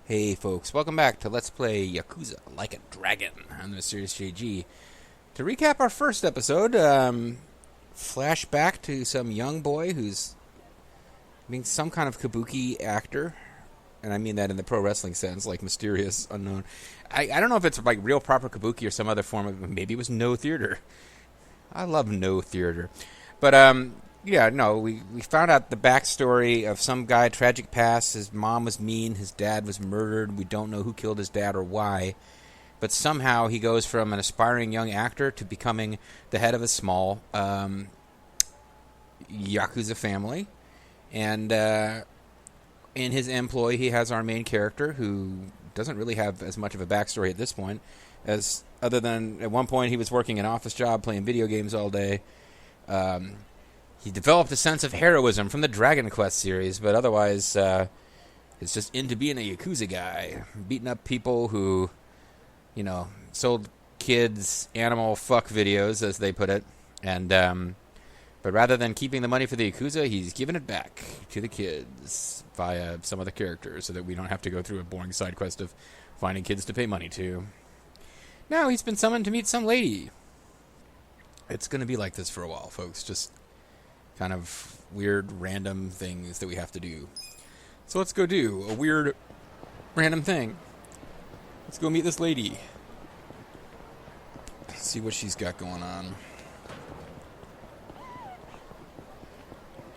Hey folks, welcome back to Let's Play Yakuza Like a Dragon on the Series JG. To recap our first episode, flashback to some young boy who's being some kind of kabuki actor, and I mean that in the pro wrestling sense, like mysterious, unknown. I don't know if it's like real proper kabuki or some other form of, maybe it was no theater. I love no theater. But, yeah, no, we found out the backstory of some guy, tragic past. His mom was mean, his dad was murdered. We don't know who killed his dad or why. But somehow he goes from an aspiring young actor to becoming the head of a small Yakuza family. And in his employ, he has our main character, who doesn't really have as much of a backstory at this point, as other than at one point he was working an office job playing video games all day. He developed a sense of heroism from the Dragon Quest series, but otherwise is just into being a Yakuza guy, beating up people who, you know, sold kids animal fuck videos, as they put it. And but rather than keeping the money for the Yakuza, he's giving it back to the kids via some other characters so that we don't have to go through a boring side quest of finding kids to pay money to. Now he's been summoned to meet some lady. It's going to be like this for a while, folks. Just kind of weird, random things that we have to do. So let's go do a weird, random thing. Let's go meet this lady. See what she's got going on.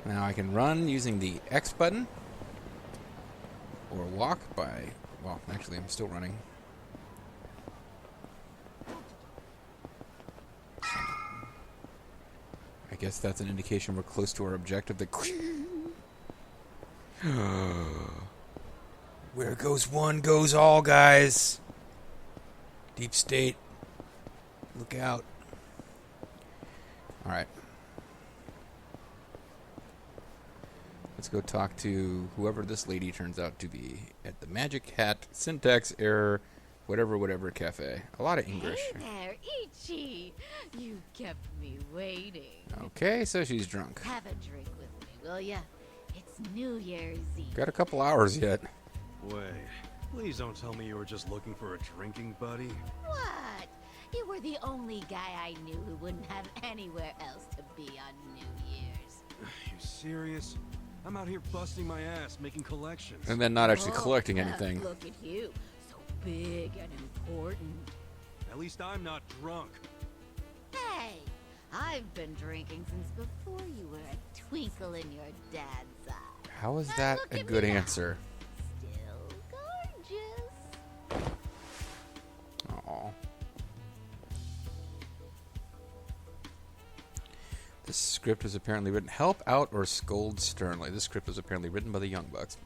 Now I can run using the X button. Or walk by... Well, actually, I'm still running. I guess that's an indication we're close to our objective. Where goes one, goes all, guys. Deep state. Look out. Alright. Let's go talk to whoever this lady turns out to be at the Magic Hat Syntax Error whatever cafe. A lot of English. Hey there, Ichi. You kept me waiting. Okay, so she's drunk. Have a drink with me, will ya? It's New Year's Eve. Got a couple hours yet. Wait, please don't tell me you were just looking for a drinking buddy. What? You were the only guy I knew who wouldn't have anywhere else to be on New Year's. You serious? I'm out here busting my ass, making collections. And then not actually collecting anything. Look at you. So big and important. At least I'm not drunk. Hey, I've been drinking since before you were a twinkle in your dad's eye. How is Now that look a at good me now. answer? Still gorgeous. Aw. This script was apparently written... Help out or scold sternly. This script was apparently written by the Young Bucks.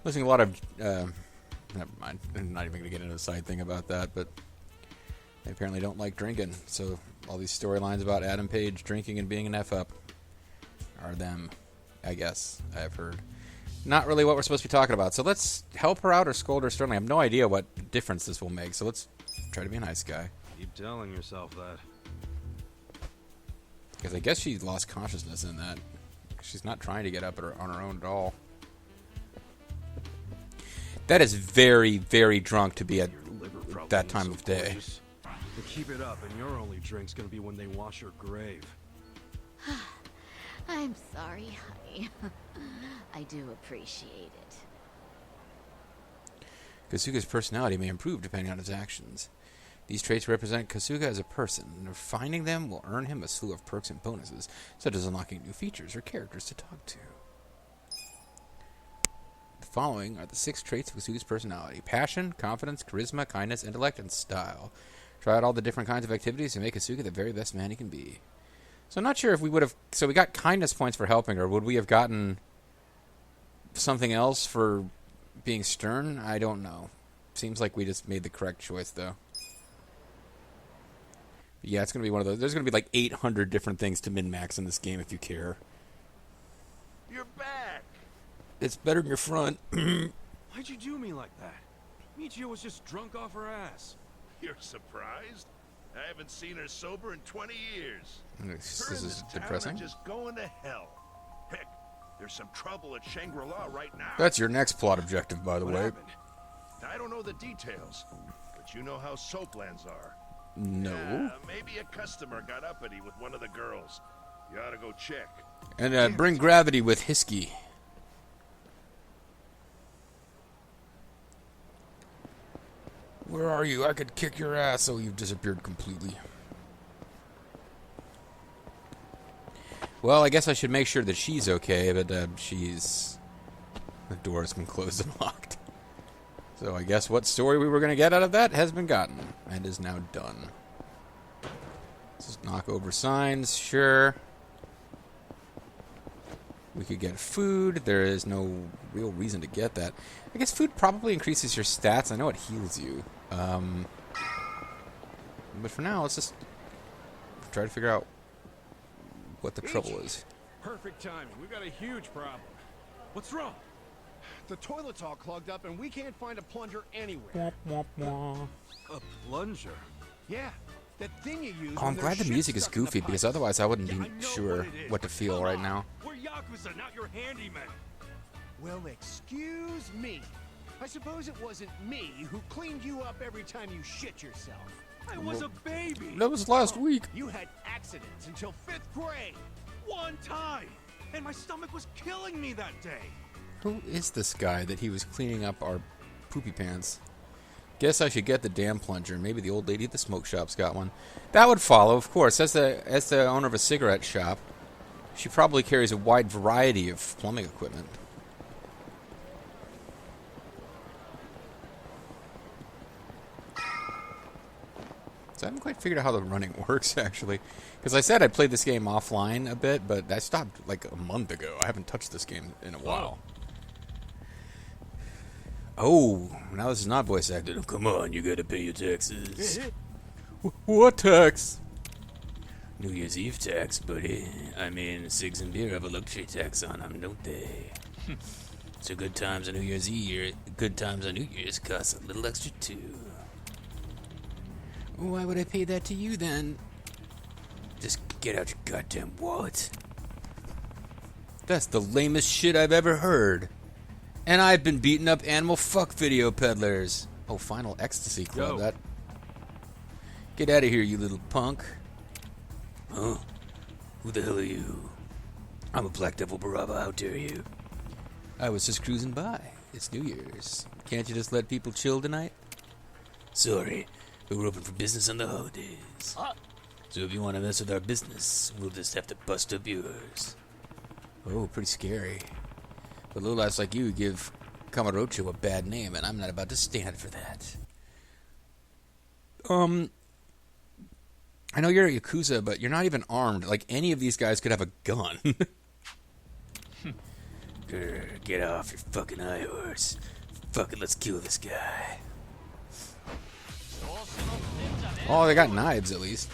Listening to a lot of... never mind. I'm not even going to get into a side thing about that, but they apparently don't like drinking. So all these storylines about Adam Page drinking and being an F-up are them, I guess, I've heard. Not really what we're supposed to be talking about. So let's help her out or scold her sternly. I have no idea what difference this will make, so let's try to be a nice guy. Keep telling yourself that. Because I guess she lost consciousness in that. She's not trying to get up on her own at all. That is very, very drunk to be at Your liver probably that needs time some of day. poise. But keep it up, and your only drink's gonna be when they wash your grave. I'm sorry, honey. I do appreciate it. Kasuga's personality may improve depending on his actions. These traits represent Kasuga as a person, and refining them will earn him a slew of perks and bonuses, such as unlocking new features or characters to talk to. The following are the 6 traits of Kasuga's personality: passion, confidence, charisma, kindness, intellect, and style. Try out all the different kinds of activities to make Kasuga the very best man he can be. So I'm not sure if we would have... So we got kindness points for helping her. Would we have gotten something else for being stern? I don't know. Seems like we just made the correct choice, though. But yeah, it's going to be one of those. There's going to be like 800 different things to min-max in this game if you care. You're back! It's better than your front. Why'd you do me like that? Michio was just drunk off her ass. You're surprised? I haven't seen her sober in 20 years. This Her and is town depressing. are just going to hell. Heck, there's some trouble at Shangri-La right now. That's your next plot objective, by the What way. happened? know the details, but you know how soaplands are. No. Maybe a customer got uppity with one of the girls. You ought to go check. And bring gravity with Hisky. Where are you? I could kick your ass. Oh, you've disappeared completely. Well, I guess I should make sure that she's okay, but she's... The door has been closed and locked. So I guess what story we were going to get out of that has been gotten and is now done. Let's just knock over signs, sure. We could get food. There is no real reason to get that. I guess food probably increases your stats. I know it heals you. But for now, let's just try to figure out what the trouble is. Perfect timing. We've got a huge problem. What's wrong? The toilet's all clogged up and we can't find a plunger anywhere. A plunger? Yeah, that thing you use. Oh, I'm glad the music is goofy because otherwise I wouldn't be sure what to feel right now. We're Yakuza, not your handyman. Well, excuse me. I suppose it wasn't me who cleaned you up every time you shit yourself. I was a baby. That was last week. You had accidents until 5th grade. One time. And my stomach was killing me that day. Who is this guy that he was cleaning up our poopy pants? Guess I should get the damn plunger. Maybe the old lady at the smoke shop's got one. That would follow, of course. As the owner of a cigarette shop, she probably carries a wide variety of plumbing equipment. So I haven't quite figured out how the running works, actually. Because I said I played this game offline a bit, but I stopped like a month ago. I haven't touched this game in a while. Oh, now this is not voice acted. Oh, come on, you gotta pay your taxes. What tax? New Year's Eve tax, buddy. I mean, cigs and beer have a luxury tax on them, don't they? So good times on New Year's Eve, good times on New Year's cost a little extra too. Why would I pay that to you then? Just get out your goddamn wallet. That's the lamest shit I've ever heard. And I've been beating up animal fuck video peddlers. Oh, Final Ecstasy Club, Go. that. Get out of here, you little punk. Huh? Who the hell are you? I'm a Black Devil Baraba, how dare you? I was just cruising by. It's New Year's. Can't you just let people chill tonight? Sorry, but we're open for business on the holidays. So if you want to mess with our business, we'll just have to bust up yours. Oh, pretty scary. But lowlifes like you give Kamurocho a bad name, and I'm not about to stand for that. I know you're a Yakuza, but you're not even armed. Like, any of these guys could have a gun. Get off your fucking high horse. Fuck it, let's kill this guy. Oh, they got knives, at least.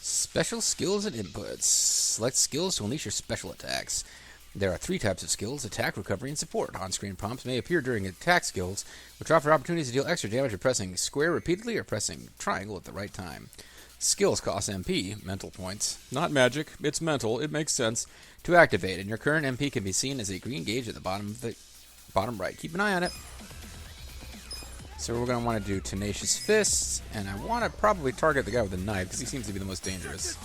Special skills and inputs. Select skills to unleash your special attacks. There are 3 types of skills: attack, recovery, and support. On-screen prompts may appear during attack skills, which offer opportunities to deal extra damage by pressing square repeatedly or pressing triangle at the right time. Skills cost MP, mental points. Not magic, it's mental, it makes sense, to activate, and your current MP can be seen as a green gauge at the bottom right. Keep an eye on it. So we're going to want to do Tenacious Fists, and I want to probably target the guy with the knife, because he seems to be the most dangerous.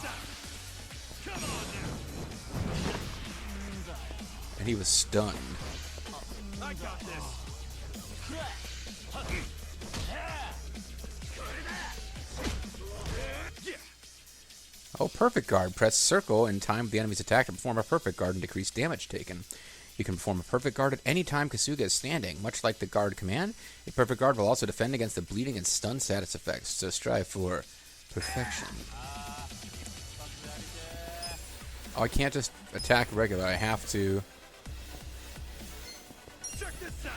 And he was stunned. I got this. Oh, Perfect Guard. Press circle in time with the enemy's attack to perform a Perfect Guard and decrease damage taken. You can perform a Perfect Guard at any time Kasuga is standing. Much like the Guard command, a Perfect Guard will also defend against the bleeding and stun status effects, so strive for perfection. Oh, I can't just attack regular. I have to... Check this out.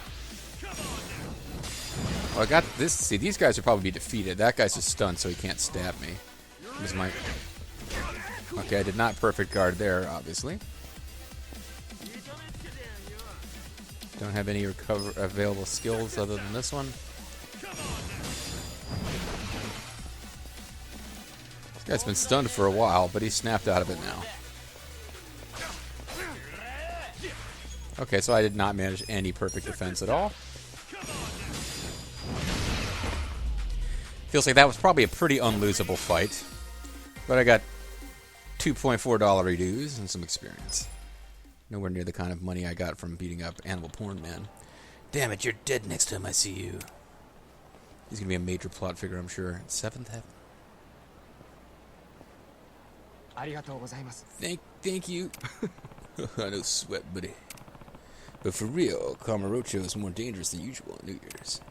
Come on now. Well, I got this. See, these guys will probably be defeated. That guy's just stunned, so he can't stab me. This might... Okay, I did not Perfect Guard there, obviously. Don't have any available skills other than this one. This guy's been stunned for a while, but he snapped out of it now. Okay, so I did not manage any perfect defense at all. Feels like that was probably a pretty unlosable fight. But I got $2.4 reduce and some experience. Nowhere near the kind of money I got from beating up Animal Porn Man. Damn it, you're dead next time I see you. He's gonna be a major plot figure, I'm sure. Seventh heaven. Thank you. I know sweat, buddy. But for real, Kamurocho is more dangerous than usual on New Year's.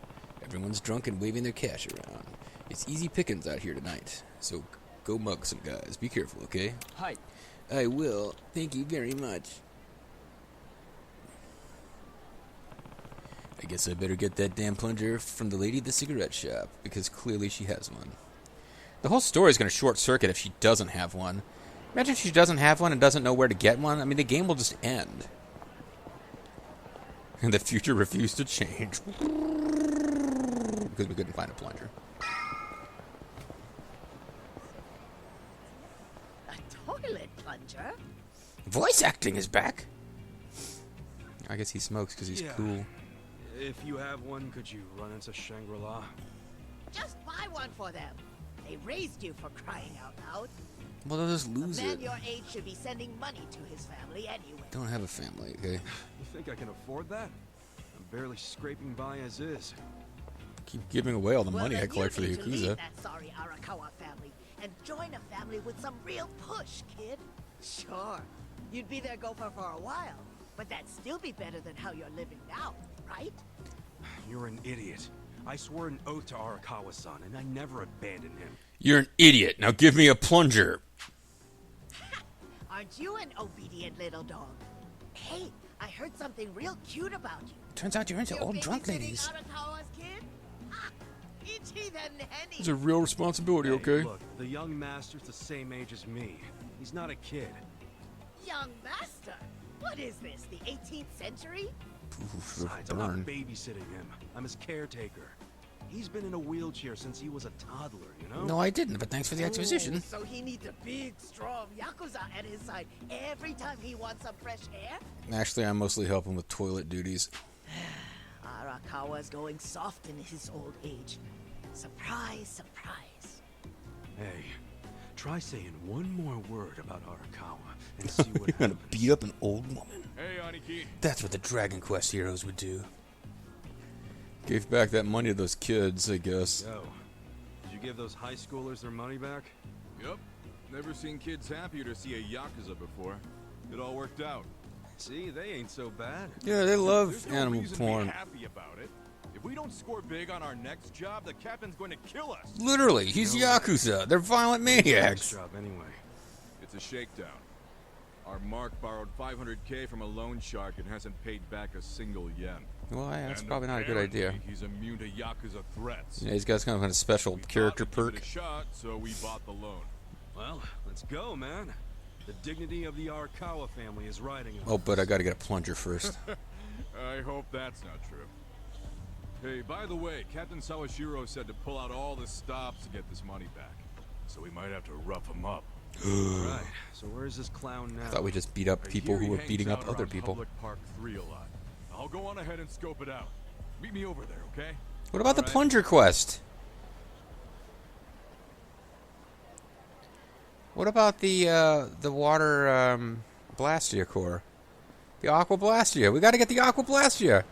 Everyone's drunk and waving their cash around. It's easy pickings out here tonight. So go mug some guys. Be careful, okay? Hi. I will. Thank you very much. I guess I better get that damn plunger from the lady at the cigarette shop, because clearly she has one. The whole story is going to short circuit if she doesn't have one. Imagine if she doesn't have one and doesn't know where to get one. I mean, the game will just end. And the future refused to change. Because we couldn't find a plunger. A toilet plunger? Voice acting is back. I guess he smokes because he's cool. If you have one, could you run into Shangri-La? Just buy one for them. They raised you for crying out loud. Well, they'll just A lose man it. your age should be sending money to his family anyway. Don't have a family, okay? You think I can afford that? I'm barely scraping by as is. Keep giving away all the Well, money I then collect for you the need to Yakuza. leave that sorry Arakawa family and join a family with some real push, kid. Sure, you'd be their gopher for a while, but that'd still be better than how you're living now, right? You're an idiot. I swore an oath to Arakawa-san, and I never abandoned him. You're an idiot. Now give me a plunger. Aren't you an obedient little dog? Hey, I heard something real cute about you. Turns out you're into You're old drunk babysitting ladies. Arakawa's kid? Ah, itchy the nanny. It's a real responsibility, Hey, okay? look, the young master's the same age as me. He's not a kid. Young master. What is this, the 18th century? Oof, Besides, I'm not burn. babysitting him. I'm his caretaker. He's been in a wheelchair since he was a toddler, you know? No, I didn't, but thanks for the Ooh, exposition. so he needs a big, strong Yakuza at his side every time he wants some fresh air? Actually, I mostly help him with toilet duties. Arakawa's going soft in his old age. Surprise, surprise. Hey, try saying one more word about Arakawa and see what You're gonna happens. beat up an old woman. Hey, Aniki. That's what the Dragon Quest heroes would do. Gave back that money to those kids, I guess. Yo, did you give those high schoolers their money back? Yep. Never seen kids happier to see a Yakuza before. It all worked out. See, they ain't so bad. Yeah, they love There's no animal reason porn. to be happy about it. If we don't score big on our next job, the captain's going to kill us. Literally, he's Yakuza. They're violent Next maniacs. job anyway. It's a shakedown. Our Mark borrowed 500K from a loan shark and hasn't paid back a single yen. Well, yeah, that's And probably not a good idea. apparently He's immune to Yakuza threats. Yeah, he's got some kind of special We thought character we'd give it perk. a shot, so we bought the loan. Well, let's go, man. The dignity of the Arakawa family is riding on Oh, but I gotta get a plunger first. I hope that's not true. Hey, by the way, Captain Sawashiro said to pull out all the stops to get this money back. So we might have to rough him up. Right. So where's this clown now? I thought we just beat up I people hear who he were hangs beating up out other around people. Public Park 3 a lot. I'll go on ahead and scope it out. Meet me over there, okay? What about the Alright. plunger quest? What about the water Blastia core? The Aqua Blastia. We gotta get the Aqua Blastia.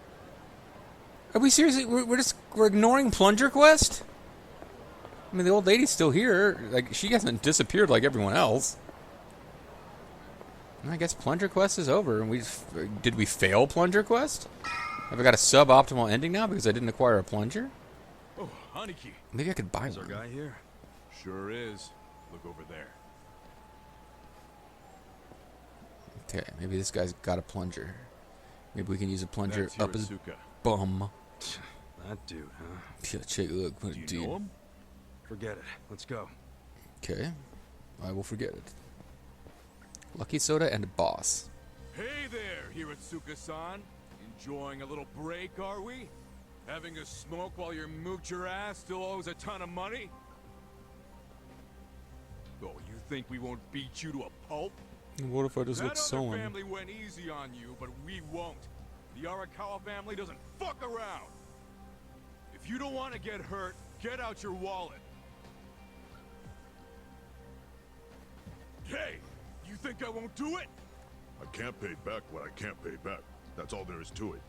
Are we seriously? We're ignoring plunger quest? I mean, the old lady's still here. Like, she hasn't disappeared like everyone else. And I guess plunger quest is over. And did we fail plunger quest? Have I got a suboptimal ending now because I didn't acquire a plunger? Oh, Haniki. Maybe I could buy Is our one. guy here? Sure is. Look over there. Okay, maybe this guy's got a plunger. Maybe we can use a plunger That's up his Hirosuka. bum. That dude, huh? Yeah, check, look, what Do a you dude. know him? Forget it. Let's go. Okay, I will forget it. Lucky Soda and Boss. Hey there, Hirosuka-san. Enjoying a little break, are we? Having a smoke while your moocher ass still owes a ton of money? Oh, you think we won't beat you to a pulp? What if I just That look other sullen? family went easy on you, but we won't. The Arakawa family doesn't fuck around. If you don't want to get hurt, get out your wallet. Hey, you think I won't do it? I can't pay back what I can't pay back. That's all there is to it.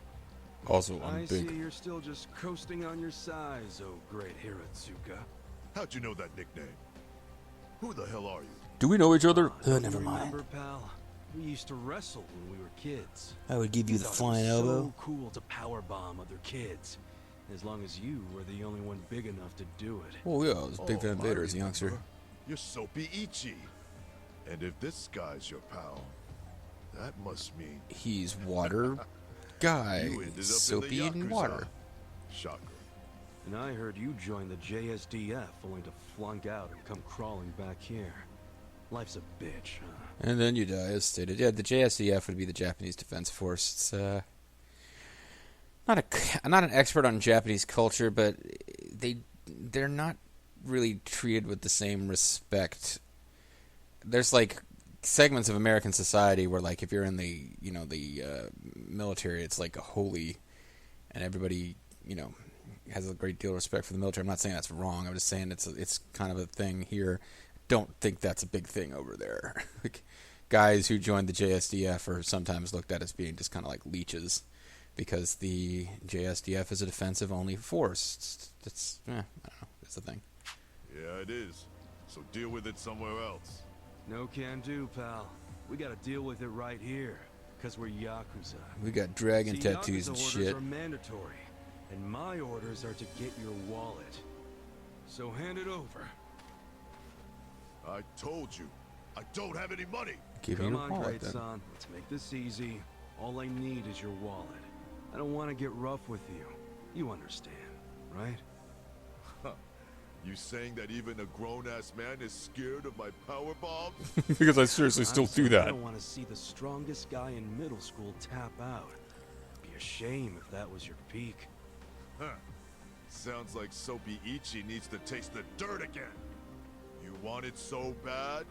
Also, I'm I see big. you're still just coasting on your size, oh great Hiratsuka. How'd you know that nickname? Who the hell are you? Do we know each other? Don't Never you mind. remember, pal? We used to wrestle when we were kids. I would give you the Thought it flying was elbow. So cool to powerbomb other kids, as long as you were the only one big enough to do it. Oh yeah, I was a big fan of I Vader as a youngster. remember. You're Soapy Ichi. And if this guy's your pal, that must mean He's water guy. you ended up Soapy in the in Yakuza. water. Shocker. And I heard you joined the JSDF only to flunk out and come crawling back here. Life's a bitch, huh? And then you die, as stated. Yeah, the JSDF would be the Japanese Defense Force. It's I'm not an expert on Japanese culture, but they're not really treated with the same respect. There's like segments of American society where, like, if you're in the military, it's like a holy, and everybody has a great deal of respect for the military. I'm not saying that's wrong. I'm just saying it's kind of a thing here. Don't think that's a big thing over there. Like, guys who joined the JSDF are sometimes looked at as being just kind of like leeches, because the JSDF is a defensive-only force. I don't know. It's a thing. Yeah, it is. So deal with it somewhere else. No can do, pal. We gotta deal with it right here, because we're Yakuza. We got dragon See, tattoos Yakuza and orders shit. are mandatory, and my orders are to get your wallet. So hand it over. I told you, I don't have any money. Give me Come your on, wallet, great then. son. Let's make this easy. All I need is your wallet. I don't want to get rough with you. You understand, right? You saying that even a grown-ass man is scared of my power bomb? Because I seriously I'm still do sorry, I that. don't want to see the strongest guy in middle school tap out. It'd be a shame if that was your peak. Huh. Sounds like Soapy Ichi needs to taste the dirt again. You want it so bad?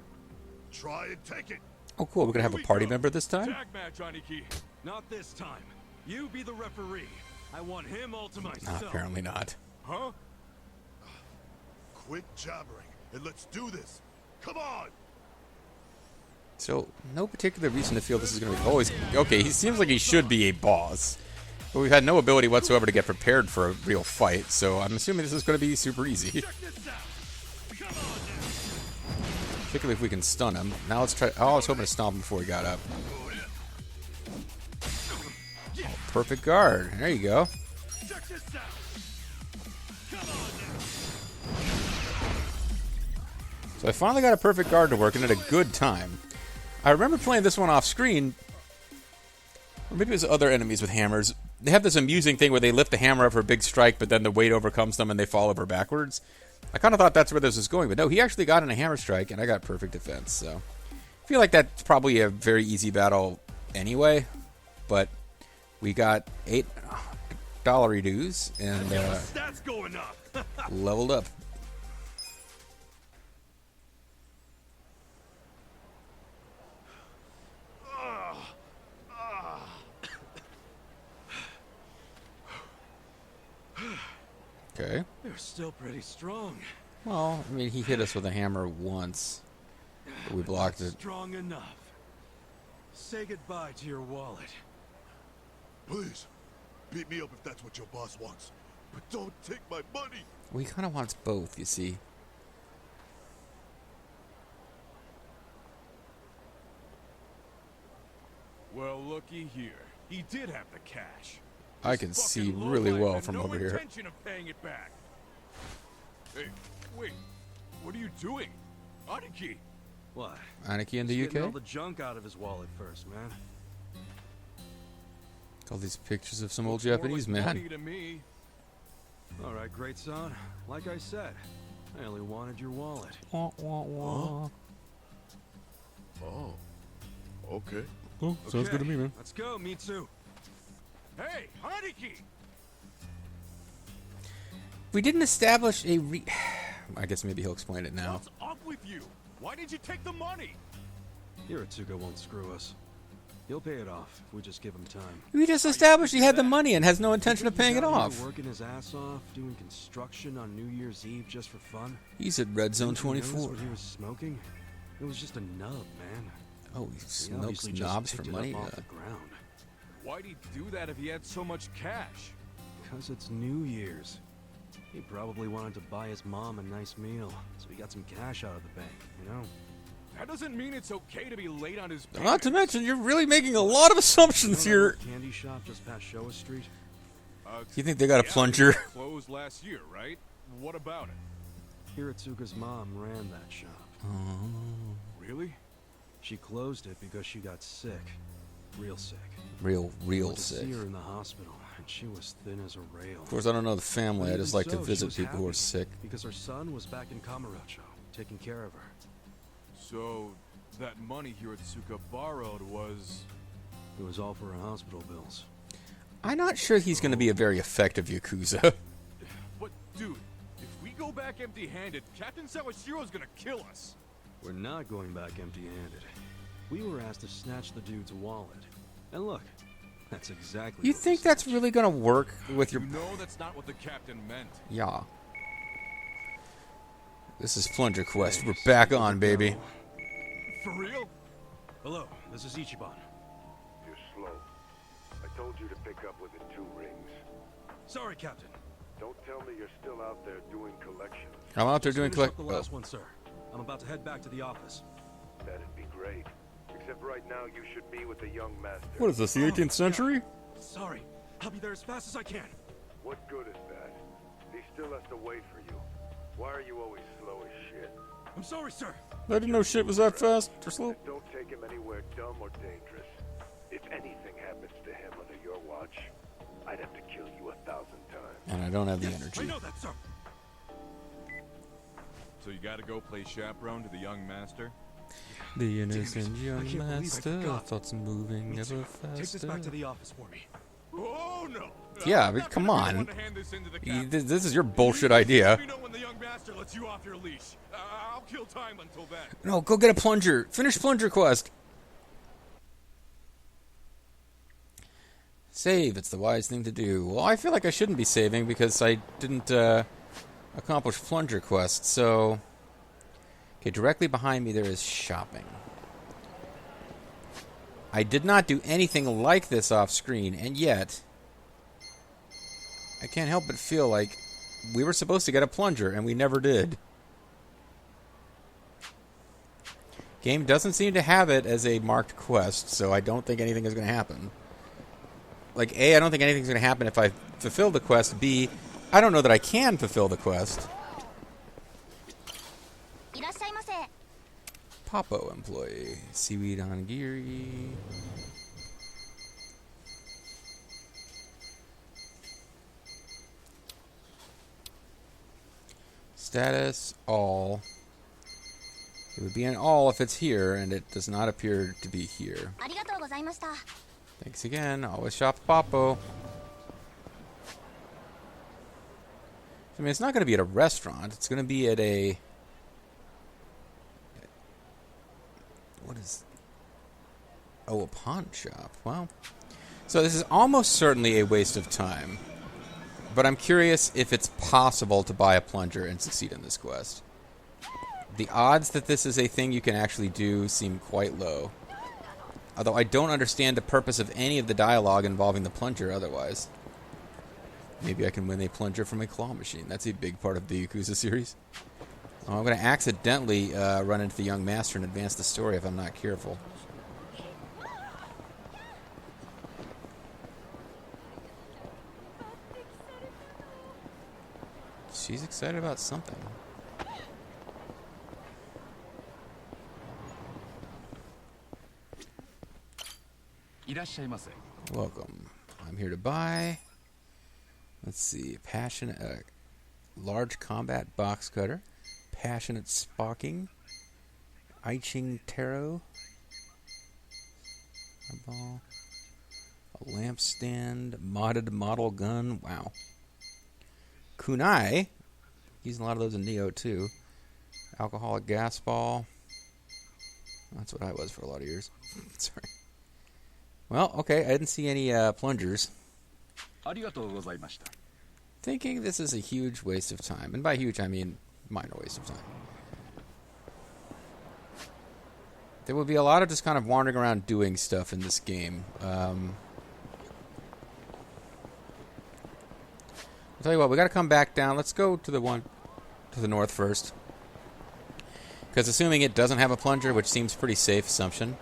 Try and take it. Oh, cool. We're going to have Here a we party go. member this time? Tag match, Aniki. Not this time. You be the referee. I want him all to myself. Apparently not. Huh? Quit jabbering and let's do this. Come on. So, no particular reason to feel this is going to be... always okay, he seems like he should be a boss. But we've had no ability whatsoever to get prepared for a real fight, so I'm assuming this is going to be super easy. Check this out. Come on now. Particularly if we can stun him. Now let's try... Oh, I was hoping to stomp him before he got up. Oh, perfect guard. There you go. Check this out. Come on now. So I finally got a perfect guard to work, and at a good time. I remember playing this one off screen, or maybe it was other enemies with hammers. They have this amusing thing where they lift the hammer up for a big strike, but then the weight overcomes them and they fall over backwards. I kind of thought that's where this was going, but no, he actually got in a hammer strike, and I got perfect defense. So I feel like that's probably a very easy battle anyway, but we got $8 dues and Stats going up. leveled up. Okay. You're still pretty strong. Well, I mean, he hit us with a hammer once, but we blocked it. Strong enough. Say goodbye to your wallet. Please, beat me up if that's what your boss wants. But don't take my money. Well, he kind of wants both, you see. Well, looky here. He did have the cash. I can This see fucking really lowlife well had from no over here. intention of paying it back. Hey, wait. What are you doing? Aniki! What? Aniki in Just the getting all UK? the junk out of his wallet first, man. All these pictures of some old More Japanese like man. money to me. All right, great son. Like I said, I only wanted your wallet. Wah, wah, wah. Oh, okay. Oh, sounds good to Okay, me, man. Let's go, Mitsu. Hey, Aniki! We didn't establish a I guess maybe he'll explain it now. What's up with you? Why did you take the money? Hiratsuka won't screw us. He'll pay it off if we just give him time. We just established he had the money and has no intention of paying it off. Working his ass off, doing construction on New Year's Eve just for fun. He's at Red Zone Didn't you notice 24. what he was smoking? It was just a nub, man. Oh, he He smokes obviously just knobs for picked it money? up off the ground. Why'd he do that if he had so much cash? Because it's New Year's. He probably wanted to buy his mom a nice meal, so he got some cash out of the bank, you know? That doesn't mean it's okay to be late on his Not to payments. mention, you're really making a lot of assumptions You know that here. little candy shop just past Showa Street? You think they got a yeah, plunger? it closed last year, right? What about it? Hiratsuka's mom ran that shop. Really? She closed it because she got sick. Real sick. Real Went to sick. see her in the hospital, and she was thin as a rail. Of course, I don't know the family. I But just even like to so, she visit was people who are happy sick. Because her son was back in Kamurocho, taking care of her. So, that money Hiratsuka borrowed was... It was all for her hospital bills. I'm not sure he's going to be a very effective Yakuza. But, dude, if we go back empty-handed, Captain Sawashiro's gonna kill us. We're not going back empty-handed. We were asked to snatch the dude's wallet. And look, that's exactly You what we think that's snatched. really going to work with your... You know that's not what the captain meant. Yeah. This is Plunger Quest. We're back on, baby. For real? Hello, this is Ichiban. You're slow. I told you to pick up within 2 rings. Sorry, Captain. Don't tell me you're still out there doing collections. I'm out there doing Finish up collect... the Oh. last one, sir. I'm about to head back to the office. That'd be great. Except right now you should be with the young master. What is this, the 18th century? Sorry. I'll be there as fast as I can. What good is that? He still has to wait for you. Why are you always slow as shit? I'm sorry, sir. I didn't know shit was that fast or slow. And don't take him anywhere dumb or dangerous. If anything happens to him under your watch, I'd have to kill you 1,000 times. And I don't have the I energy. know that, sir. So you gotta go play chaperone to the young master? The innocent I young can't believe I master, forgot. thoughts moving Me ever too. faster. Take this back to the office for me. Oh no! Yeah, I'm but not come gonna be the on. one to hand this in to the captain. This is your bullshit idea. Let me know when the young master lets you off your leash. I'll kill time until then. No, go get a plunger. Finish Plunger Quest. Save. It's the wise thing to do. Well, I feel like I shouldn't be saving because I didn't accomplish Plunger Quest. So, okay, directly behind me there is shopping. I did not do anything like this off screen, and yet I can't help but feel like we were supposed to get a plunger, and we never did. Game doesn't seem to have it as a marked quest, so I don't think anything is going to happen. Like, A, I don't think anything's going to happen if I fulfill the quest. B, I don't know that I can fulfill the quest. Popo employee. Seaweed onigiri. Status, all. It would be an all if it's here, and it does not appear to be here. Thanks again. Always shop Popo. I mean, it's not going to be at a restaurant. It's going to be at a... What is... Oh, a pawn shop. Wow. So this is almost certainly a waste of time. But I'm curious if it's possible to buy a plunger and succeed in this quest. The odds that this is a thing you can actually do seem quite low. Although I don't understand the purpose of any of the dialogue involving the plunger otherwise. Maybe I can win a plunger from a claw machine. That's a big part of the Yakuza series. Oh, I'm going to accidentally run into the young master and advance the story if I'm not careful. She's excited about something. Welcome. I'm here to buy. Let's see. Passionate, large combat box cutter. Passionate spocking. Iching tarot. A ball. A lamp stand. Modded model gun. Wow. Kunai. Using a lot of those in Neo too. Alcoholic gas ball. That's what I was for a lot of years. Sorry. Well, okay, I didn't see any plungers. Thinking this is a huge waste of time. And by huge, I mean minor waste of time. There would be a lot of just kind of wandering around doing stuff in this game. I'll tell you what, we got to come back down. Let's go to the one to the north first. Because assuming it doesn't have a plunger, which seems a pretty safe assumption,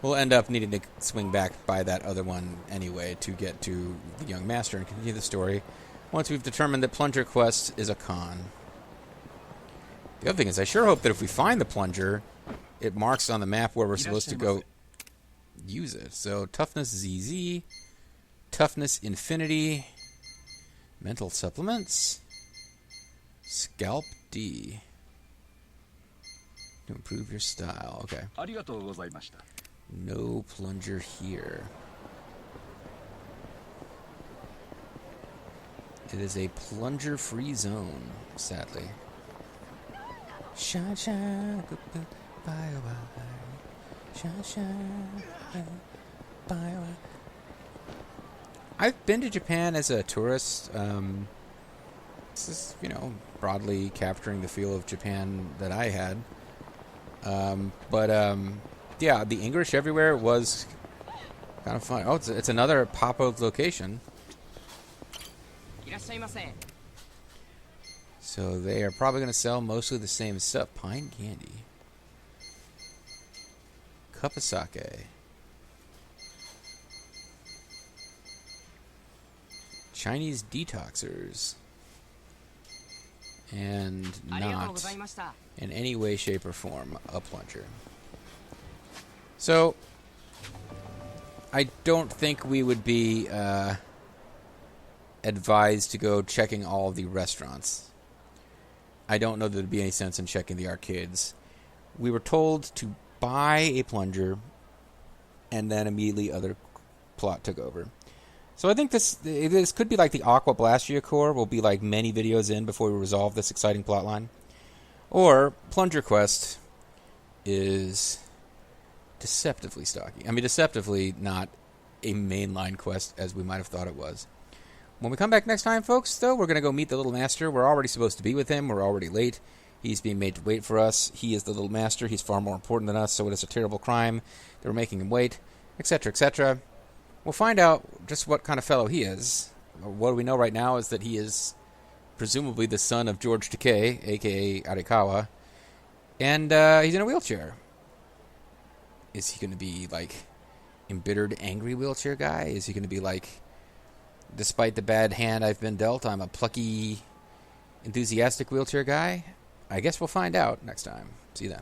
we'll end up needing to swing back by that other one anyway to get to the young master and continue the story once we've determined that plunger quest is a con. The other thing is, I sure hope that if we find the plunger, it marks on the map where we're supposed to go use it. So, toughness ZZ, toughness infinity, mental supplements, scalp D. To improve your style. Okay. No plunger here. It is a plunger-free zone, sadly. Shine, shine, go, go, bye, bye. Shine, shine, bye, bye. I've been to Japan as a tourist. This is, broadly capturing the feel of Japan that I had. Yeah, the English everywhere was kind of fun. Oh, it's another pop-up location. So they are probably going to sell mostly the same stuff. Pine candy. Cup of sake. Chinese detoxers. And not in any way, shape, or form a plunger. So, I don't think we would be advised to go checking all the restaurants. I don't know that there'd be any sense in checking the arcades. We were told to buy a plunger, and then immediately other plot took over. So I think this could be like the Aqua Blastia core. We'll be like many videos in before we resolve this exciting plotline. Or Plunger Quest is deceptively stocky. I mean, deceptively not a mainline quest as we might have thought it was. When we come back next time, folks, though, we're going to go meet the Little Master. We're already supposed to be with him. We're already late. He's being made to wait for us. He is the Little Master. He's far more important than us, so it is a terrible crime that we're making him wait, etc., etc. We'll find out just what kind of fellow he is. What we know right now is that he is presumably the son of George Takei, a.k.a. Arikawa, and he's in a wheelchair. Is he going to be, like, embittered, angry wheelchair guy? Is he going to be, like, despite the bad hand I've been dealt, I'm a plucky, enthusiastic wheelchair guy? I guess we'll find out next time. See you then.